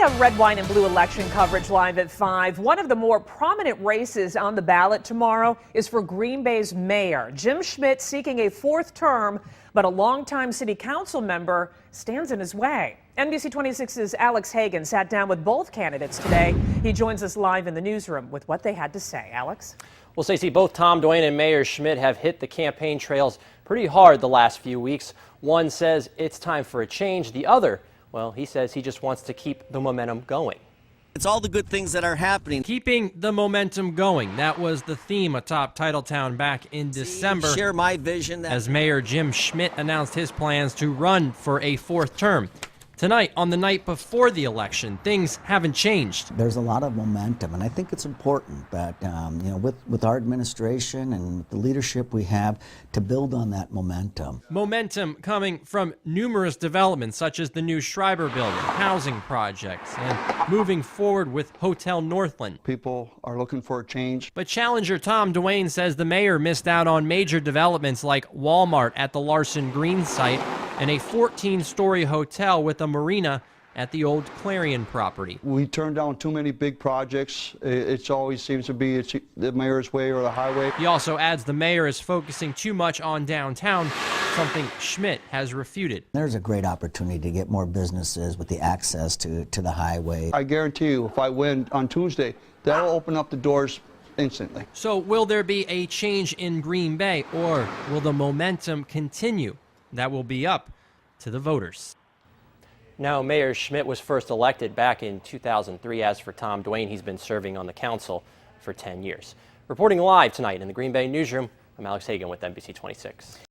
have red, white, and blue election coverage live at 5. One of the more prominent races on the ballot tomorrow is for Green Bay's mayor. Jim Schmidt seeking a fourth term, but a longtime city council member stands in his way. NBC 26's Alex Hagan sat down with both candidates today. He joins us live in the newsroom with what they had to say. Alex? Well, Stacey, both Tom Duane and Mayor Schmidt have hit the campaign trails pretty hard the last few weeks. One says it's time for a change. The other, well, he says he just wants to keep the momentum going. It's all the good things that are happening. Keeping the momentum going. That was the theme atop Titletown back in December. Share my vision. As Mayor Jim Schmidt announced his plans to run for a fourth term. Tonight, on the night before the election, things haven't changed. There's a lot of momentum, and I think it's important that, with our administration and with the leadership we have, to build on that momentum. Momentum coming from numerous developments, such as the new Schreiber building, housing projects, and moving forward with Hotel Northland. People are looking for a change. But challenger Tom Duane says the mayor missed out on major developments like Walmart at the Larson Green site and a 14-story hotel with a marina at the old Clarion property. We turn down too many big projects. It always seems to be the mayor's way or the highway. He also adds the mayor is focusing too much on downtown, something Schmidt has refuted. There's a great opportunity to get more businesses with the access to the highway. I guarantee you, if I win on Tuesday, that'll open up the doors instantly. So will there be a change in Green Bay, or will the momentum continue? That will be up to the voters. Now, Mayor Schmidt was first elected back in 2003. As for Tom Duane, he's been serving on the council for 10 years. Reporting live tonight in the Green Bay newsroom, I'm Alex Hagan with NBC 26.